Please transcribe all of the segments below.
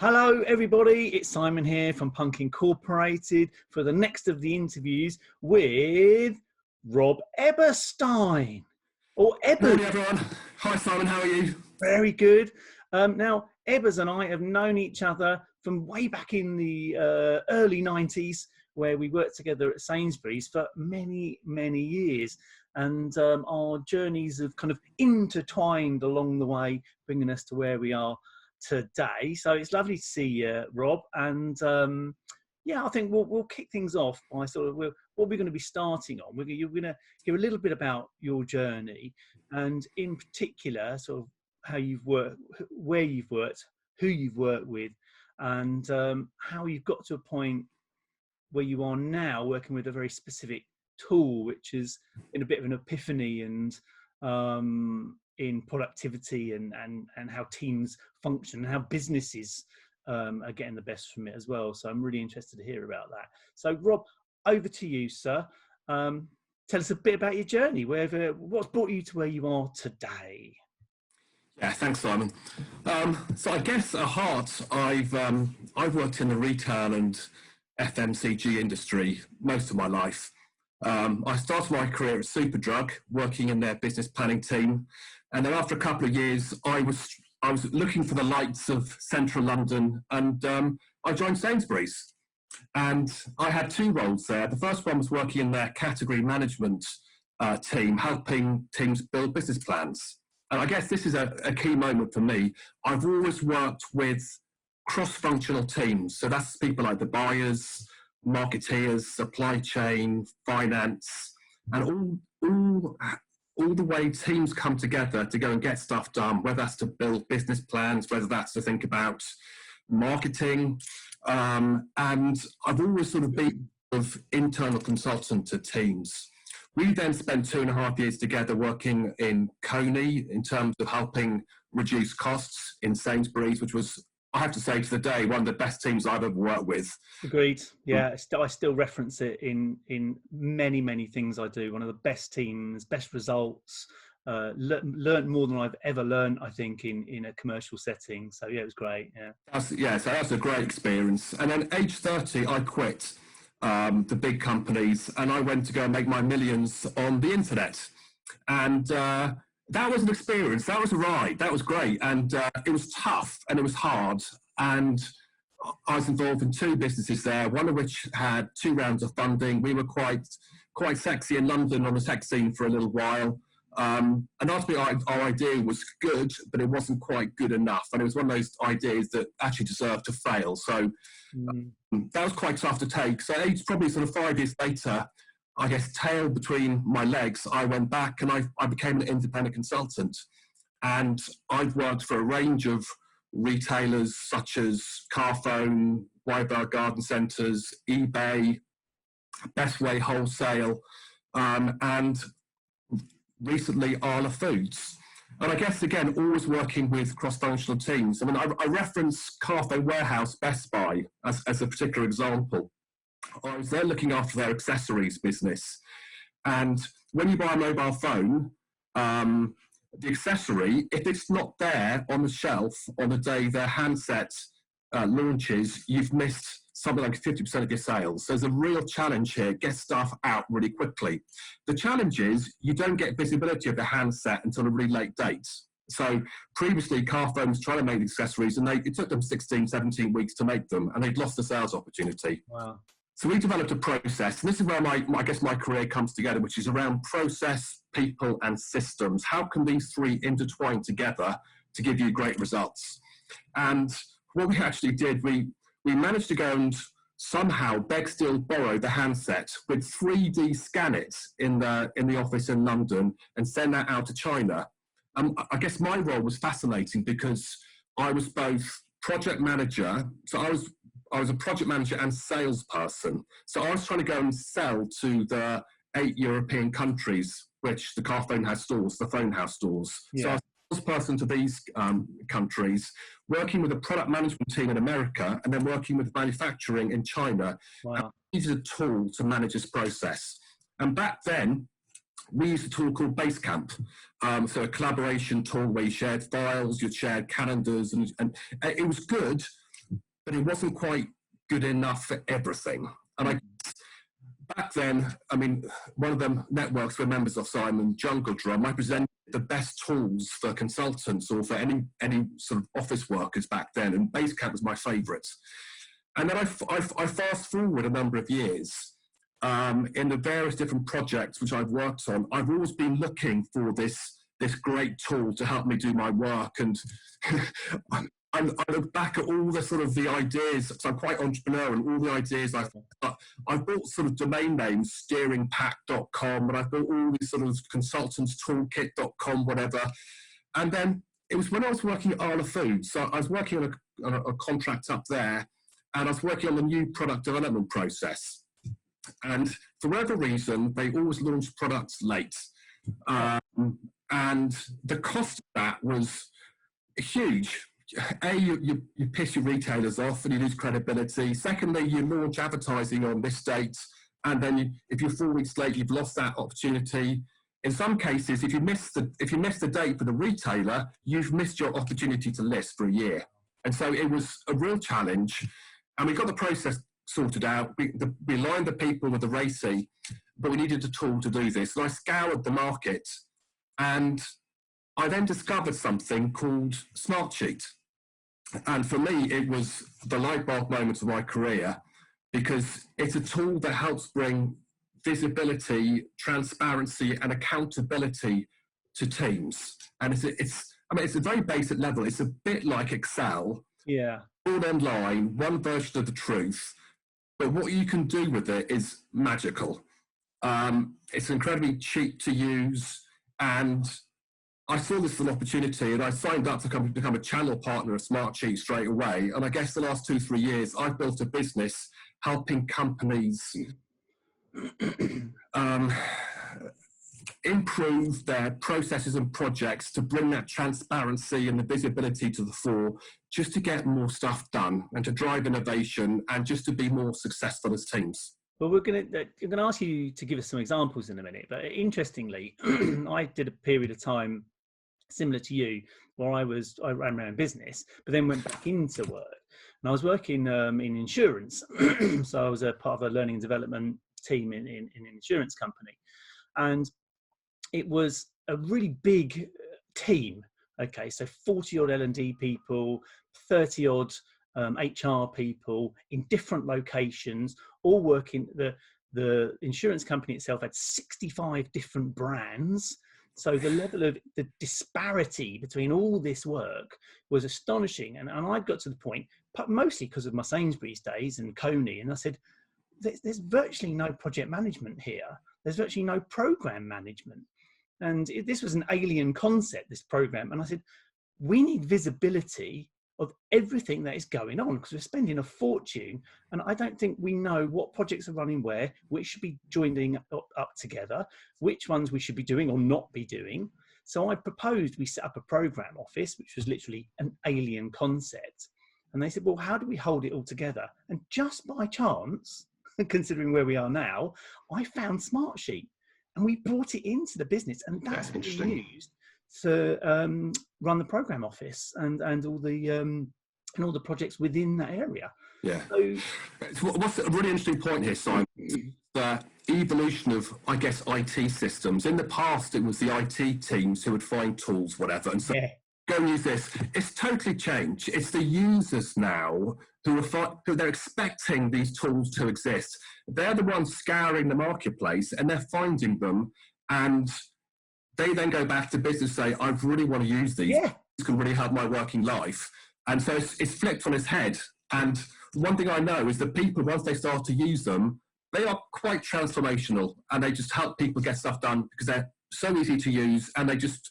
Hello, everybody. It's Simon here from Punk Incorporated for the next of the interviews with Rob Eberstein. Or Good morning, everyone. Hi, Simon. How are you? Very good. Now, Ebers and I have known each other from way back in the early 90s, where we worked together at Sainsbury's for many, many years. And our journeys have kind of intertwined along the way, bringing us to where we are today. So it's lovely to see you, Rob. And I think we'll kick things off by sort of what we're going to be starting on. You're going to hear a little bit about your journey, and in particular, sort of how you've worked, where you've worked, who you've worked with, and how you've got to a point where you are now working with a very specific tool, which is in a bit of an epiphany and in productivity and how teams function, and how businesses are getting the best from it as well. So I'm really interested to hear about that. So Rob, over to you, sir. Tell us a bit about your journey, what's brought you to where you are today. Yeah, thanks, Simon. So I guess at heart, I've worked in the retail and FMCG industry most of my life. I started my career at Superdrug, working in their business planning team, and then after a couple of years, I was looking for the lights of central London, and I joined Sainsbury's. And I had two roles there. The first one was working in their category management team, helping teams build business plans. And I guess this is a key moment for me. I've always worked with cross-functional teams. So that's people like the buyers, marketeers, supply chain, finance, and all the way teams come together to go and get stuff done, whether that's to build business plans, whether that's to think about marketing. And I've always sort of been of internal consultant to teams. We then spent 2.5 years together working in Coney in terms of helping reduce costs in Sainsbury's, which was, I have to say to the day, one of the best teams I've ever worked with. Agreed. Yeah, I still reference it in many, many things I do. One of the best teams, best results, learned more than I've ever learned, I think, in a commercial setting. So yeah, it was great. Yeah. So that's a great experience. And then age 30, I quit the big companies, and I went to go and make my millions on the internet. And that was an experience. That was a ride. That was great. And it was tough and it was hard. And I was involved in two businesses there, one of which had 2 rounds of funding. We were quite sexy in London on the tech scene for a little while. And ultimately, our idea was good, but it wasn't quite good enough. And it was one of those ideas that actually deserved to fail. So that was quite tough to take. So probably sort of 5 years later, I guess, tail between my legs, I went back and I became an independent consultant. And I've worked for a range of retailers such as Carphone, Wyberg Garden Centres, eBay, Best Way Wholesale, and recently Arla Foods. And I guess, again, always working with cross-functional teams. I mean, I reference Carphone Warehouse, Best Buy, as a particular example. I was there looking after their accessories business. And when you buy a mobile phone, the accessory, if it's not there on the shelf on the day their handset launches, you've missed something like 50% of your sales. So there's a real challenge here. Get stuff out really quickly. The challenge is you don't get visibility of the handset until a really late date. So previously, Carphone was trying to make the accessories, and it took them 16, 17 weeks to make them, and they'd lost the sales opportunity. Wow. So we developed a process, and this is where I guess my career comes together, which is around process, people, and systems. How can these three intertwine together to give you great results? And what we actually did, we managed to go and somehow beg, steal, borrow the handset, with 3D scan it in the office in London and send that out to China. I guess my role was fascinating because I was both project manager, so I was a project manager and salesperson. So I was trying to go and sell to the 8 European countries, which the Carphone has stores, the phone house stores. Yeah. So I was a salesperson to these countries, working with a product management team in America, and then working with manufacturing in China. Wow. I needed a tool to manage this process. And back then, we used a tool called Basecamp. So a collaboration tool where you shared files, you shared calendars, and it was good. but it wasn't quite good enough for everything. And back then, I mean, one of them networks were members of Simon Jungle Drum. I presented the best tools for consultants or for any sort of office workers back then, and Basecamp was my favourite. And then I fast forward a number of years. In the various different projects which I've worked on, I've always been looking for this great tool to help me do my work. And I look back at all the sort of the ideas, so I'm quite entrepreneurial, and all the ideas I've bought sort of domain names, steeringpack.com, and I've bought all these sort of consultantstoolkit.com, whatever. And then it was when I was working at Arla Foods, so I was working on a contract up there, and I was working on the new product development process. And for whatever reason, they always launched products late. And the cost of that was huge. You piss your retailers off and you lose credibility. Secondly, you launch advertising on this date, and then if you're 4 weeks late, you've lost that opportunity. In some cases, if you miss the date for the retailer, you've missed your opportunity to list for a year. And so it was a real challenge. And we got the process sorted out. We aligned the people with the RACI, but we needed a tool to do this. And I scoured the market, and I then discovered something called Smartsheet. And for me, it was the light bulb moment of my career, because it's a tool that helps bring visibility, transparency, and accountability to teams. And it's a very basic level. It's a bit like Excel. Yeah. All online, one version of the truth. But what you can do with it is magical. It's incredibly cheap to use, and I saw this as an opportunity, and I signed up to become a channel partner of Smartsheet straight away. And I guess the last 2-3 years, I've built a business helping companies improve their processes and projects to bring that transparency and the visibility to the fore, just to get more stuff done and to drive innovation and just to be more successful as teams. Well, I'm going to ask you to give us some examples in a minute. But interestingly, I did a period of time similar to you, where I ran my own business, but then went back into work. And I was working in insurance. So I was a part of a learning and development team in an insurance company. And it was a really big team. Okay, so 40 odd L&D people, 30 odd HR people in different locations, all working. The insurance company itself had 65 different brands. So the level of the disparity between all this work was astonishing. And I got to the point, mostly because of my Sainsbury's days and Coney, and I said, there's virtually no project management here. There's virtually no program management. And this was an alien concept, this program. And I said, we need visibility of everything that is going on, because we're spending a fortune, and I don't think we know what projects are running where, which should be joining up together, which ones we should be doing or not be doing. So I proposed we set up a program office, which was literally an alien concept. And they said, well, how do we hold it all together? And just by chance, considering where we are now, I found Smartsheet, and we brought it into the business, and that's what we used to run the program office and all the projects within that area. Yeah. So, what's a really interesting point here, Simon? The evolution of, I guess, IT systems. In the past, it was the IT teams who would find tools, whatever, and so go use this. It's totally changed. It's the users now who they're expecting these tools to exist. They're the ones scouring the marketplace, and they're finding them, and they then go back to business and say, I really want to use these. Yeah. This can really help my working life. And so it's flipped on its head. And one thing I know is that people, once they start to use them, they are quite transformational, and they just help people get stuff done because they're so easy to use, and they just,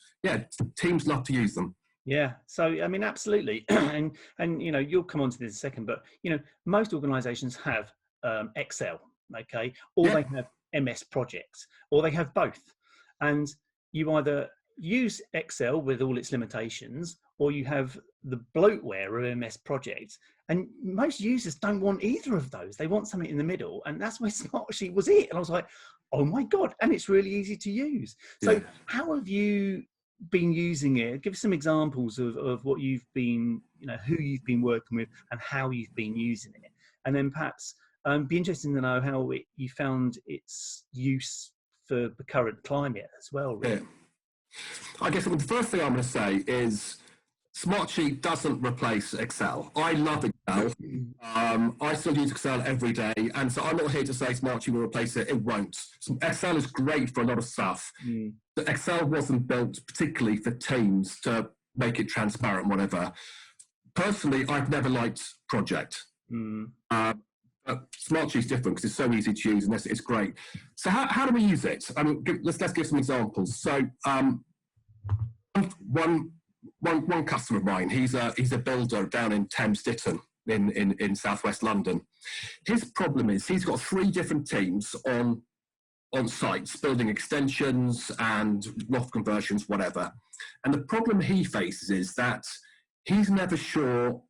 teams love to use them. Yeah. So, I mean, absolutely. and, you know, you'll come on to this in a second, but, you know, most organizations have Excel, okay, or they have MS projects, or they have both. And you either use Excel with all its limitations, or you have the bloatware of MS projects. And most users don't want either of those. They want something in the middle. And that's where Smartsheet was it. And I was like, oh my God. And it's really easy to use. So how have you been using it? Give us some examples of what you've been, who you've been working with and how you've been using it. And then perhaps be interesting to know how you found its use for the current climate as well, really. Yeah. I guess the first thing I'm going to say is Smartsheet doesn't replace Excel. I love Excel. I still use Excel every day. And so I'm not here to say Smartsheet will replace it. It won't. So Excel is great for a lot of stuff. But Excel wasn't built particularly for teams to make it transparent, whatever. Personally, I've never liked Project. But Smartsheet's different because it's so easy to use and it's great. So how do we use it? I mean, let's give some examples. So one customer of mine, he's a builder down in Thames Ditton in southwest London. His problem is he's got 3 different teams on sites building extensions and loft conversions, whatever. And the problem he faces is that he's never sure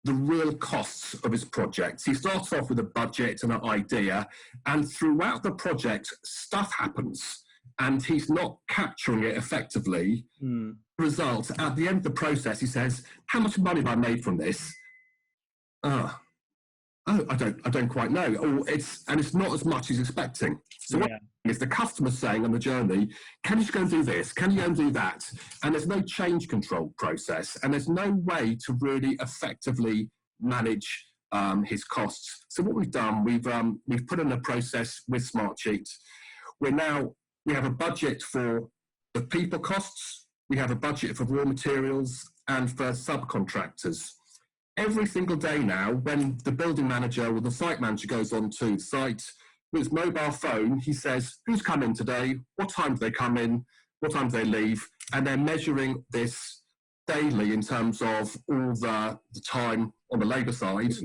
the real costs of his projects. He starts off with a budget and an idea, and throughout the project, stuff happens, and he's not capturing it effectively. Result, at the end of the process, he says, "How much money have I made from this?" Oh, I don't quite know. Or it's not as much as expecting. So what is the customer saying on the journey? Can you just go and do this? Can you go and do that? And there's no change control process, and there's no way to really effectively manage his costs. So what we've done, we've put in a process with Smartsheet. We have a budget for the people costs. We have a budget for raw materials and for subcontractors. Every single day now, when the building manager or the site manager goes on to the site with his mobile phone, he says, "Who's come in today? What time do they come in? What time do they leave?" And they're measuring this daily in terms of all the time on the labour side.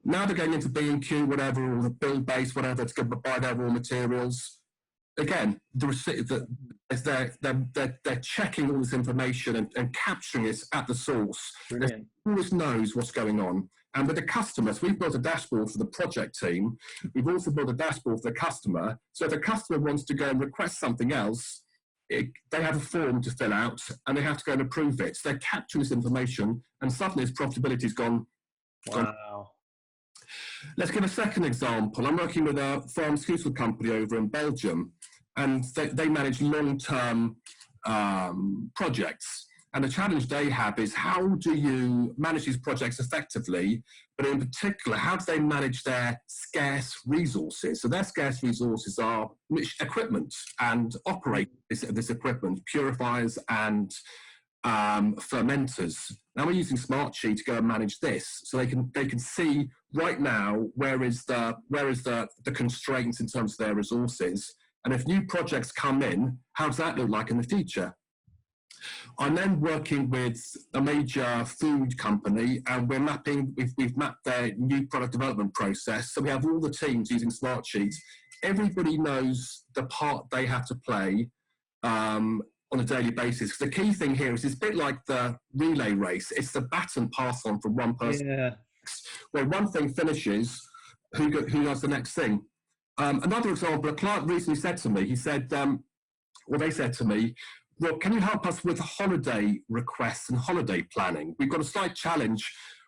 Now they're going into B&Q, whatever, or the build base, whatever, to go buy their raw materials. Again, they're checking all this information and capturing it at the source. Brilliant. Always knows what's going on. And with the customers, we've built a dashboard for the project team. We've also built a dashboard for the customer. So if the customer wants to go and request something else, they have a form to fill out and they have to go and approve it. So they're capturing this information, and suddenly its profitability's gone. Wow. Let's give a second example. I'm working with a pharmaceutical company over in Belgium, and they manage long-term projects. And the challenge they have is, how do you manage these projects effectively, but in particular, how do they manage their scarce resources? So their scarce resources are equipment and operate this equipment, purifiers and fermenters. Now we're using Smartsheet to go and manage this, so they can see right now where is the constraints in terms of their resources, and if new projects come in, how does that look like in the future? I'm then working with a major food company, and we've mapped their new product development process. So we have all the teams using Smartsheet. Everybody knows the part they have to play on a daily basis. The key thing here is it's a bit like the relay race. It's the baton pass on from one person. Yeah. Where one thing finishes, who does the next thing? Another example, a client recently said to me, they said to me, "Rob, can you help us with holiday requests and holiday planning? We've got a slight challenge.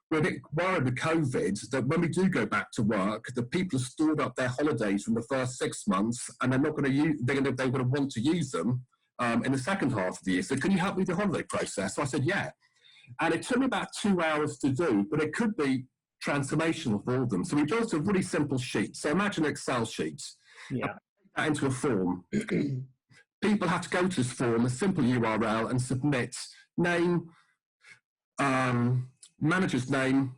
We're a bit worried with COVID that when we do go back to work, the people have stored up their holidays from the first 6 months, and they're going to want to use them in the second half of the year. So can you help me with the holiday process?" So I said, yeah. And it took me about 2 hours to do, but it could be transformational for all of them. So we built a really simple sheet. So imagine an Excel sheet. Yeah. Put that into a form. People have to go to this form, a simple URL, and submit name, manager's name,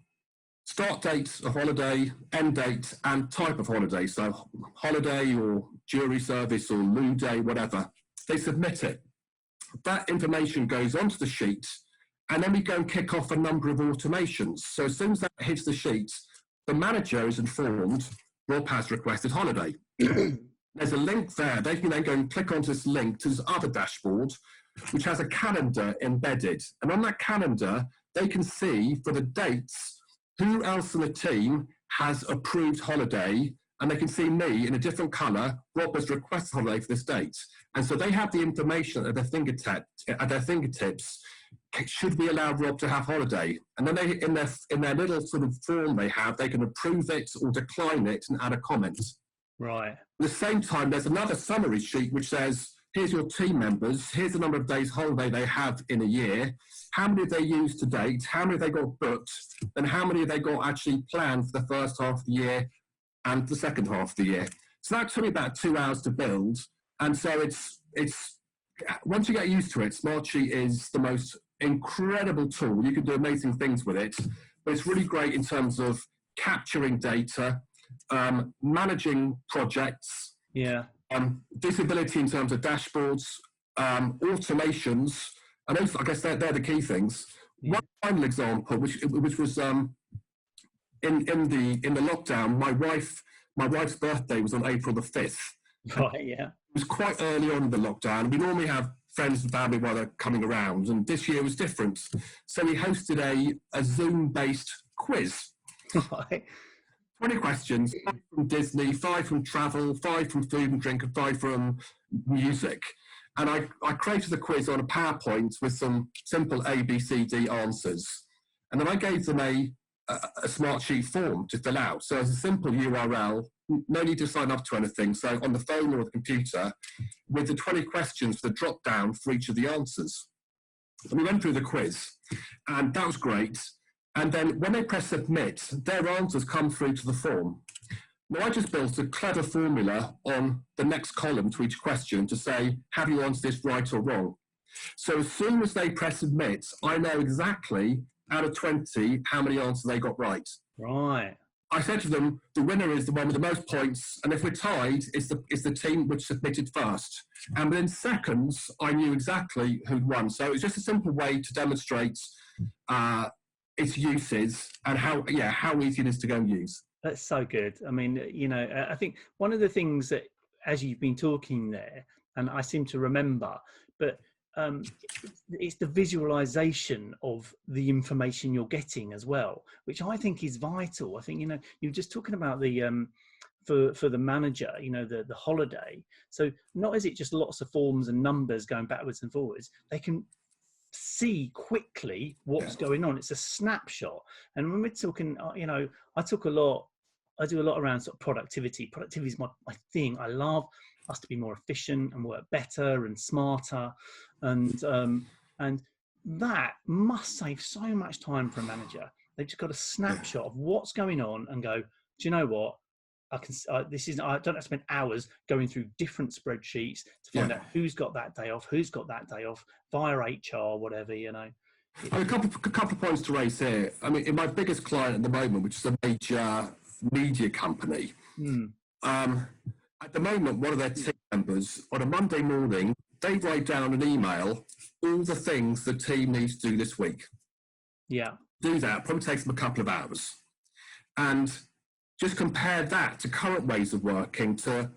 start date of holiday, end date, and type of holiday. So holiday or jury service or loo day, whatever. They submit it. That information goes onto the sheet, and then we go and kick off a number of automations. So as soon as that hits the sheet, the manager is informed, Rob has requested holiday. There's a link there. They can then go and click onto this link to this other dashboard, which has a calendar embedded. And on that calendar, they can see for the dates, who else in the team has approved holiday and they can see me in a different colour. Rob has requested holiday for this date. And so they have the information at their fingertips. Should we allow Rob to have holiday? And then they, in their little sort of form they can approve it or decline it and add a comment. Right. At the same time, there's another summary sheet which says, here's your team members, here's the number of days holiday they have in a year, how many have they used to date, how many have they got booked, and how many have they got actually planned for the first half of the year and the second half of the year. So that took me about 2 hours to build. And so it's once you get used to it, Smartsheet is the most incredible tool. You can do amazing things with it, but it's really great in terms of capturing data, managing projects, visibility in terms of dashboards, automations, and those, I guess they're the key things. Yeah. One final example, which was in the lockdown, my wife's birthday was on April the 5th. Right, yeah. It was quite early on in the lockdown. We normally have friends and family while they're coming around, and this year was different. So we hosted a Zoom-based quiz. Right. 20 questions, 5 from Disney, 5 from travel, 5 from food and drink, and 5 from music. And I created the quiz on a PowerPoint with some simple A, B, C, D answers. And then I gave them a Smartsheet form to fill out. So it's a simple URL, no need to sign up to anything. So on the phone or the computer, with the 20 questions, the drop down for each of the answers. And we went through the quiz, and that was great. And then when they press submit, their answers come through to the form. Now I just built a clever formula on the next column to each question to say, have you answered this right or wrong? So as soon as they press submit, I know exactly out of 20 how many answers they got right. Right. I said to them, the winner is the one with the most points, and if we're tied, it's the team which submitted first. And within seconds, I knew exactly who'd won. So it's just a simple way to demonstrate its uses and how easy it is to go and use. That's so good. I mean, I think one of the things that, as you've been talking there, and I seem to remember, but it's the visualization of the information you're getting as well, which I think is vital. I think, you're just talking about the for the manager, the holiday. So not is it just lots of forms and numbers going backwards and forwards. They can see quickly what's going on. It's a snapshot. And when we're talking, I do a lot around sort of productivity. Productivity is my thing. I love us to be more efficient and work better and smarter, and that must save so much time for a manager. They've just got a snapshot of what's going on and go, do you know what? I don't have to spend hours going through different spreadsheets to find out who's got that day off via HR, whatever, A couple of points to raise here. I mean, in my biggest client at the moment, which is a major media company, at the moment, one of their team members, on a Monday morning, they write down an email, all the things the team needs to do this week. Yeah. Do that, probably takes them a couple of hours. And just compare that to current ways of working, to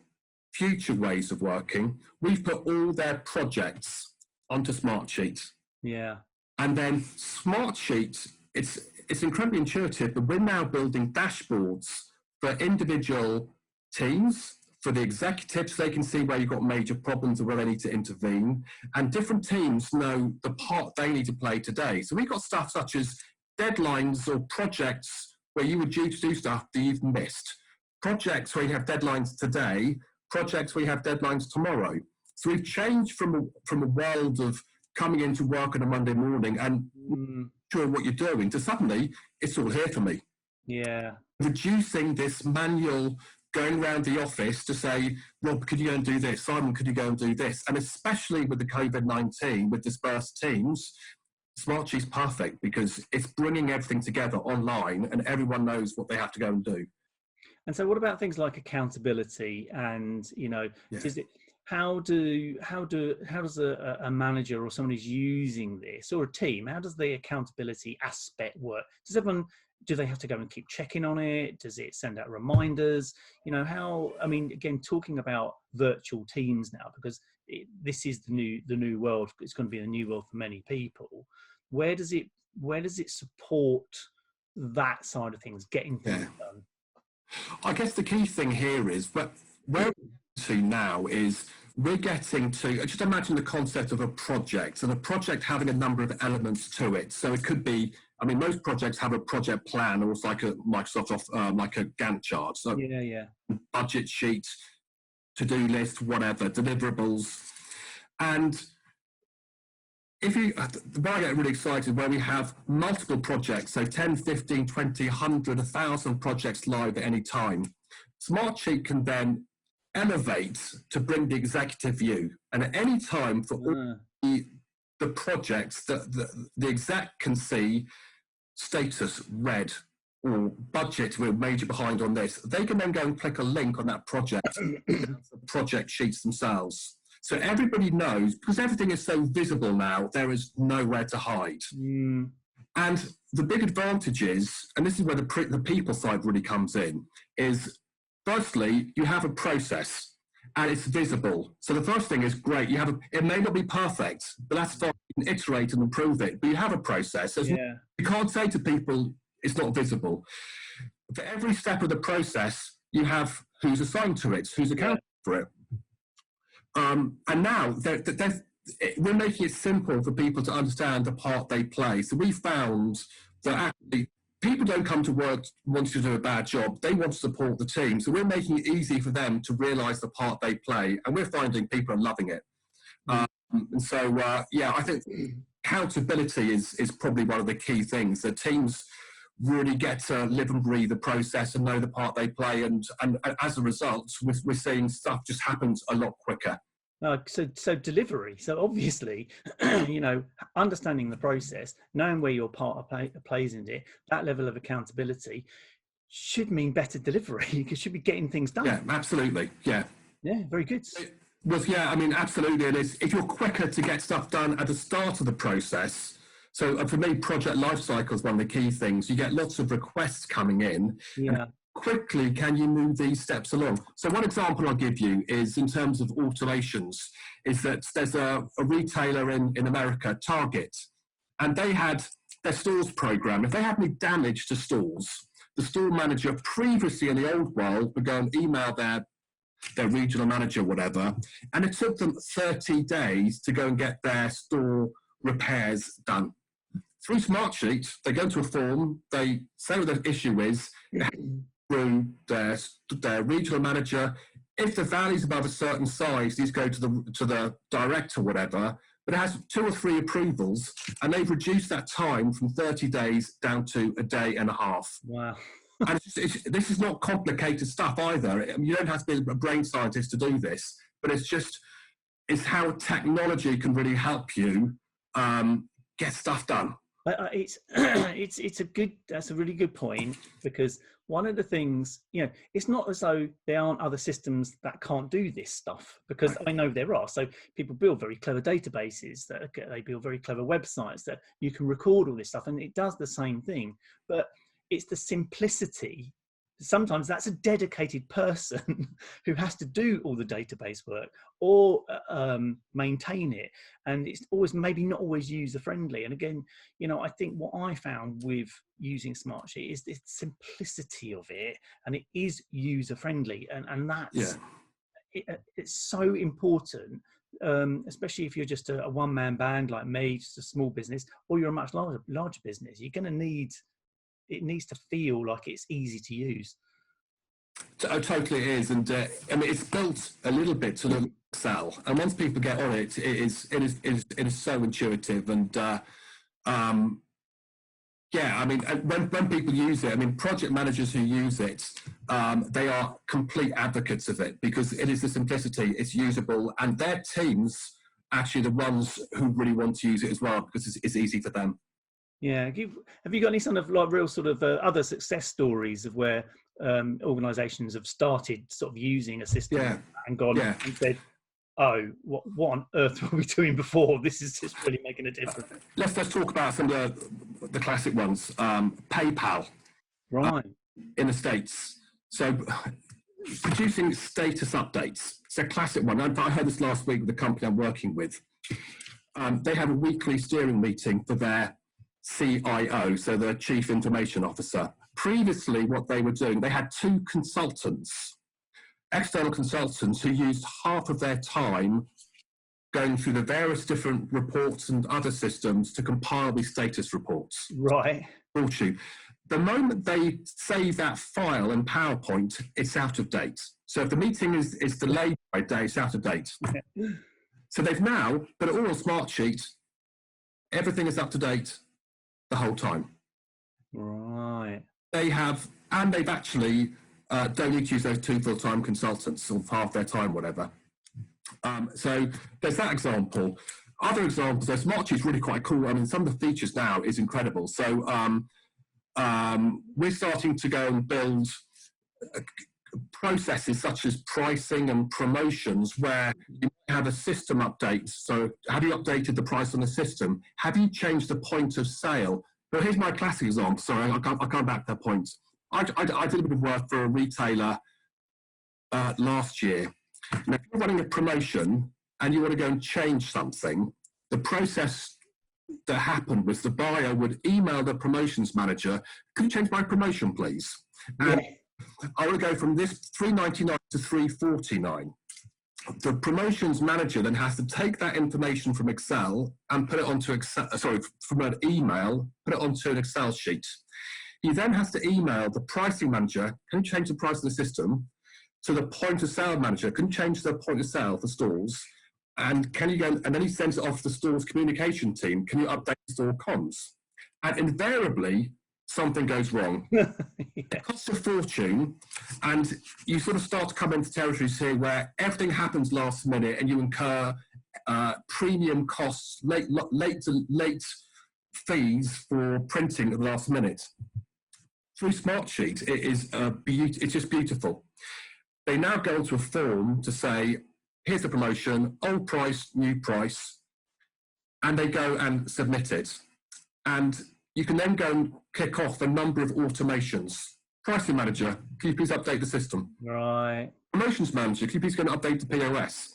future ways of working. We've put all their projects onto Smartsheet. Yeah. And then Smartsheet, it's incredibly intuitive, but we're now building dashboards for individual teams, for the executives. They can see where you've got major problems or where they need to intervene. And different teams know the part they need to play today. So we've got stuff such as deadlines or projects where you were due to do stuff that you've missed. Projects where you have deadlines today, projects where you have deadlines tomorrow. So we've changed from a world of coming into work on a Monday morning and sure what you're doing to suddenly it's all here for me. Yeah. Reducing this manual going around the office to say, Rob, could you go and do this? Simon, could you go and do this? And especially with the COVID-19, with dispersed teams, Smartsheet's perfect because it's bringing everything together online and everyone knows what they have to go and do. And so what about things like accountability and, is it, how does a manager or someone who's using this, or a team, how does the accountability aspect work? Do they have to go and keep checking on it? Does it send out reminders? Again, talking about virtual teams now, because this is the new world. It's going to be a new world for many people. Where does it support that side of things, getting things done? I guess the key thing here is where we're to now is we're getting to, just imagine the concept of a project, and a project having a number of elements to it. So it could be, I mean, most projects have a project plan, or it's like a Microsoft, like a Gantt chart. So Yeah. budget sheet, to-do list, whatever, deliverables. And if you, where I get really excited, where we have multiple projects, so 10, 15, 20, 100, 1,000 projects live at any time, Smartsheet can then elevate to bring the executive view. And at any time for all the projects, the exec can see status red or budget, we're major behind on this. They can then go and click a link on that project, project sheets themselves. So everybody knows, because everything is so visible now, there is nowhere to hide. And the big advantage is, and this is where the people side really comes in, is firstly, you have a process and it's visible. So the first thing is great. You have it may not be perfect, but that's fine. You can iterate and improve it, but you have a process. You can't say to people, it's not visible. For every step of the process, you have who's assigned to it, who's accountable for it. And now we're making it simple for people to understand the part they play. So we found that actually people don't come to work wanting to do a bad job. They want to support the team. So we're making it easy for them to realise the part they play. And we're finding people are loving it. And so, I think accountability is probably one of the key things. The teams really get to live and breathe the process and know the part they play. And as a result, we're seeing stuff just happens a lot quicker. So delivery. So obviously, understanding the process, knowing where your part plays in it, that level of accountability should mean better delivery. You should be getting things done. Yeah, absolutely. Yeah. Yeah, very good. I mean, absolutely. It is. If you're quicker to get stuff done at the start of the process. So for me, project lifecycle is one of the key things. You get lots of requests coming in. Yeah. Quickly can you move these steps along? So one example I'll give you is in terms of automations, is that there's a retailer in America, Target, and they had their stores program. If they had any damage to stores, the store manager previously in the old world would go and email their regional manager, whatever, and it took them 30 days to go and get their store repairs done. Through Smartsheet, they go to a form, they say what the issue is, through their regional manager. If the value's above a certain size, these go to the director, whatever, but it has 2 or 3 approvals, and they've reduced that time from 30 days down to a day and a half. Wow. And this is not complicated stuff either. I mean, you don't have to be a brain scientist to do this, but it's how technology can really help you get stuff done. That's a really good point, because one of the things, it's not as though there aren't other systems that can't do this stuff, because I know there are. So people build very clever databases, they build very clever websites that you can record all this stuff, and it does the same thing. But it's the simplicity. Sometimes that's a dedicated person who has to do all the database work or maintain it, and it's always maybe not always user friendly. And again, I think what I found with using Smartsheet is the simplicity of it, and it is user friendly, and that's it's so important, especially if you're just a one-man band like me, just a small business, or you're a much larger business. You're going to need. It needs to feel like it's easy to use. Oh, totally is, and I mean it's built a little bit to look like Excel, and once people get on it, it is so intuitive, and I mean when people use it, I mean project managers who use it, they are complete advocates of it because it is the simplicity, it's usable, and their teams actually the ones who really want to use it as well because it's easy for them. Yeah, have you got any sort of like real sort of other success stories of where organisations have started sort of using a system and gone and said, "Oh, what on earth were we doing before? This is just really making a difference." Let's talk about some of the classic ones. PayPal, right, in the States. So producing status updates. It's a classic one. I heard this last week with the company I'm working with. They have a weekly steering meeting for their CIO, so the Chief Information Officer, Previously, what they were doing, they had two consultants, external consultants, who used half of their time going through the various different reports and other systems to compile these status reports. Right. The moment they save that file in PowerPoint, it's out of date. So if the meeting is delayed by a day, it's out of date. So they've now put it all on Smartsheet. Everything is up to date the whole time. Right. They've actually don't need to use those two full-time consultants or half their time, whatever. So there's that example. Other examples, so Smartsheet's really quite cool. I mean, some of the features now is incredible. So we're starting to go and build processes such as pricing and promotions where you have a system update. So have you updated the price on the system? Have you changed the point of sale? Well, here's my classic example. Sorry, I'll come back to that point. I did a bit of work for a retailer last year. Now, if you're running a promotion and you want to go and change something, the process that happened was the buyer would email the promotions manager, "Can you change my promotion, please?" And I would go from this $3.99 to $3.49. The promotions manager then has to take that information from Excel and put it onto from an email, put it onto an Excel sheet. He then has to email the pricing manager, "Can you change the price of the system?" To the point of sale manager, "Can you change the point of sale for stores?" And can you go, and then he sends it off to the store's communication team, "Can you update the store comms?" And invariably, something goes wrong. It costs a fortune, and you sort of start to come into territories here where everything happens last minute and you incur premium costs, late fees for printing at the last minute. Through Smartsheet, it's just beautiful. They now go into a form to say, "Here's the promotion, old price, new price," and they go and submit it. And you can then go and kick off a number of automations. Pricing manager, "Can you please update the system?" Right. Promotions manager, "Can you please go and update the POS?"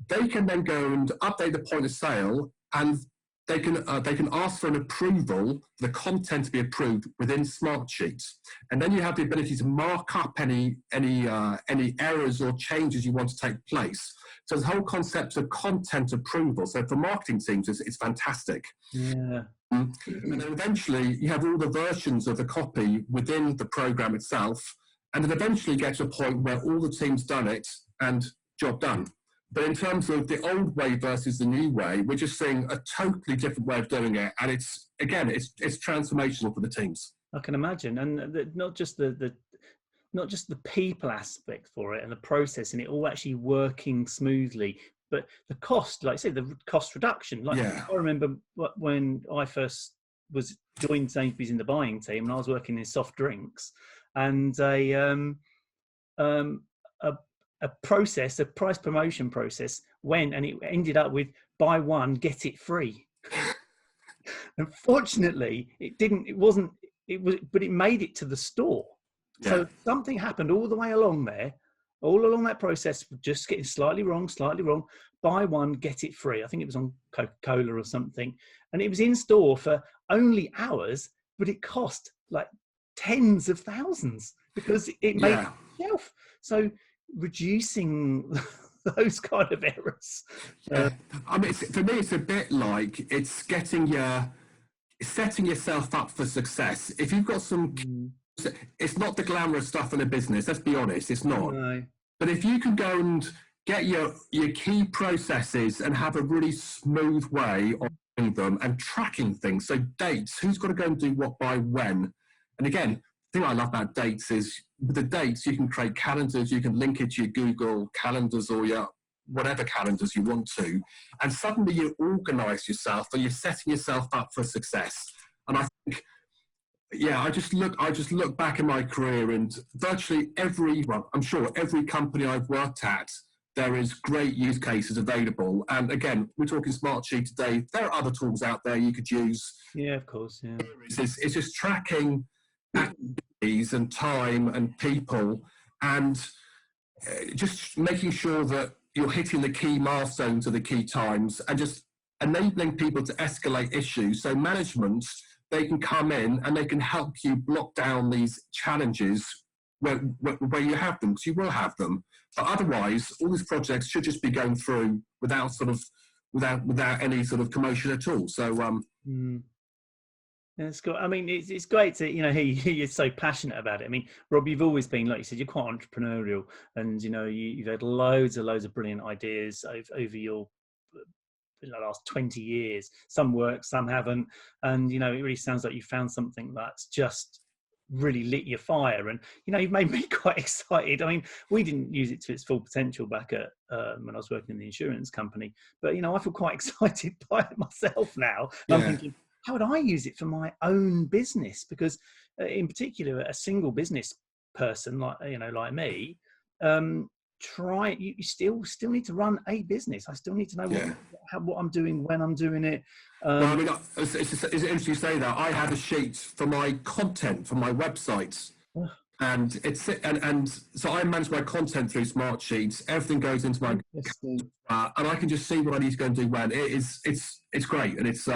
They can then go and update the point of sale, and they can ask for an approval, the content to be approved within Smartsheet. And then you have the ability to mark up any errors or changes you want to take place. So the whole concept of content approval. So for marketing teams, it's fantastic. Yeah. And then eventually you have all the versions of the copy within the program itself, and then eventually get to a point where all the teams done it and job done. But in terms of the old way versus the new way, we're just seeing a totally different way of doing it, and it's transformational for the teams. I can imagine, and not just the people aspect for it and the process and it all actually working smoothly, but the cost, like I say, the cost reduction. Like I remember when I first joined Sainsbury's in the buying team, and I was working in soft drinks, and a price promotion process went, and it ended up with buy one, get it free. Unfortunately, but it made it to the store. Yeah. So something happened all the way along there, all along that process, just getting slightly wrong. Buy one, get it free. I think it was on Coca-Cola or something. And it was in store for only hours, but it cost like tens of thousands because it made it shelf. So reducing those kind of errors. I mean, for me, it's a bit like it's setting yourself up for success. If you've got it's not the glamorous stuff in a business. Let's be honest, it's not. No. But if you can go and get your key processes and have a really smooth way of doing them and tracking things, so dates, who's got to go and do what by when, and again. The thing I love about dates is with the dates, you can create calendars, you can link it to your Google calendars or your whatever calendars you want to, and suddenly you organize yourself and you're setting yourself up for success. And I think, I just look back in my career, and virtually I'm sure every company I've worked at, there is great use cases available. And again, we're talking Smartsheet today. There are other tools out there you could use. Yeah, of course. Yeah. It's just tracking activities and time and people, and just making sure that you're hitting the key milestones of the key times, and just enabling people to escalate issues. So management, they can come in and they can help you block down these challenges where you have them, because you will have them. But otherwise, all these projects should just be going through without any sort of commotion at all. So It's good. I mean, it's great to hear you're so passionate about it. I mean, Rob, you've always been, like you said, you're quite entrepreneurial, and you've had loads of brilliant ideas over your last 20 years. Some work, some haven't, and it really sounds like you found something that's just really lit your fire. And you've made me quite excited. I mean, we didn't use it to its full potential back at when I was working in the insurance company, but I feel quite excited by it myself now. Yeah. I'm thinking, how would I use it for my own business? Because in particular, a single business person like me, you still need to run a business. I still need to know what I'm doing, when I'm doing it. Well, I mean, it's interesting you say that. I have a sheet for my content for my website, and so I manage my content through Smartsheet. Everything goes into my and I can just see what I need to go and do when. It's great, and it's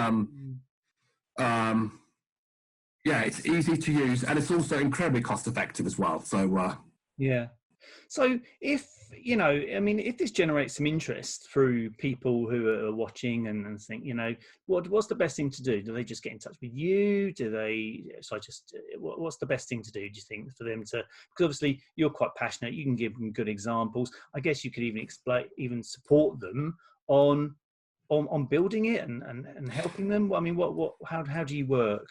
it's easy to use, and it's also incredibly cost effective as well. So So if this generates some interest through people who are watching and think, what's the best thing to do? Do they just get in touch with you? What's the best thing to do, do you think, for them to, because obviously you're quite passionate, you can give them good examples. I guess you could even support them on building it and helping them. I mean, how do you work?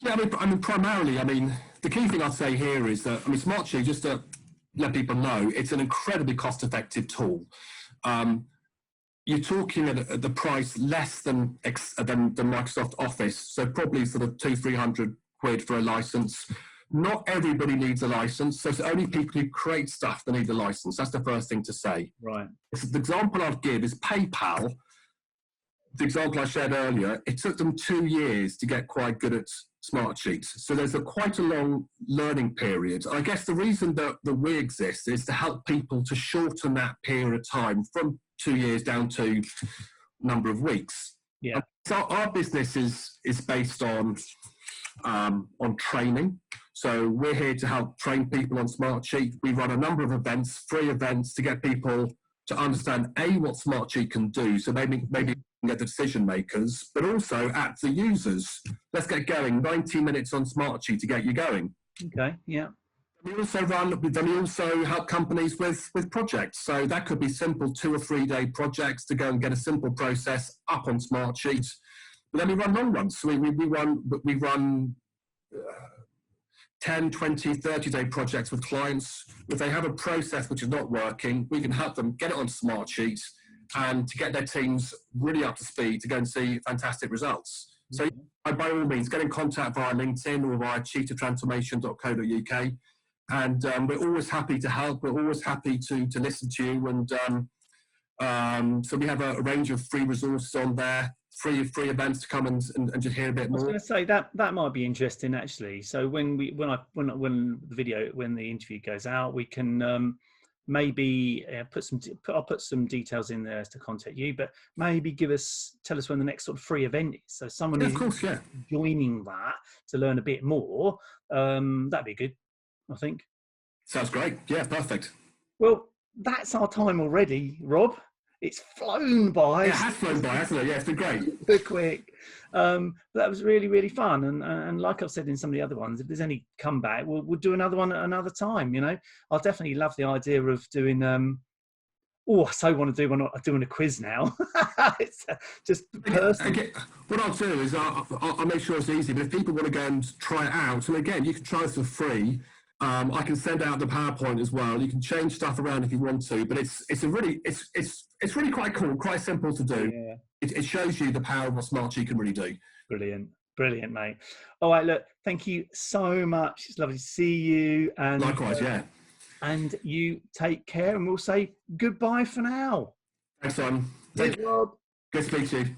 Yeah, I mean, primarily, the key thing I'd say here is that, Smartsheet, just to let people know, it's an incredibly cost-effective tool. You're talking at the price less than Microsoft Office, so probably sort of £200-300 for a license. Not everybody needs a license, so it's only people who create stuff that need a license. That's the first thing to say. Right. So the example I'd give is PayPal. The example I shared earlier, it took them 2 years to get quite good at Smartsheet. So there's quite a long learning period. I guess the reason that we exist is to help people to shorten that period of time from 2 years down to a number of weeks. Yeah. So our business is based on training. So we're here to help train people on Smartsheet. We run a number of events, free events, to get people to understand what Smartsheet can do. So maybe get the decision makers, but also at the users. Let's get going. 90 minutes on Smartsheet to get you going. Okay. Yeah. We also help companies with projects. So that could be simple 2 or 3 day projects to go and get a simple process up on Smartsheet. But then we run long runs. So we run 10, 20, 30-day projects with clients. If they have a process which is not working, we can help them get it on Smartsheet and to get their teams really up to speed to go and see fantastic results. So by all means, get in contact via LinkedIn or via cheetahtransformation.co.uk. And we're always happy to help. We're always happy to listen to you. And so we have a range of free resources on there, free events to come and just hear a bit more. I was going to say that might be interesting actually. So when the interview goes out, we can maybe I'll put some details in there as to contact you, but maybe tell us when the next sort of free event is. So someone who's joining that to learn a bit more, that'd be good, I think. Sounds great. Yeah, perfect. Well, that's our time already, Rob. It's flown by. Yeah, it has flown by, hasn't it? Yeah, it's been great. Super quick. That was really, really fun. And like I've said in some of the other ones, if there's any comeback, we'll do another one at another time. I'll definitely love the idea of doing. I so want to do doing a quiz now. It's just personal. Again, what I'll do is I'll make sure it's easy. But if people want to go and try it out, and again, you can try this for free. I can send out the PowerPoint as well. You can change stuff around if you want to, but it's really quite cool, quite simple to do. Yeah. It shows you the power of what Smartsheet can really do. Brilliant, mate. All right, look, thank you so much. It's lovely to see you. And likewise, yeah. And you take care, and we'll say goodbye for now. Thanks, Simon. Thanks, Rob. Good to speak to you.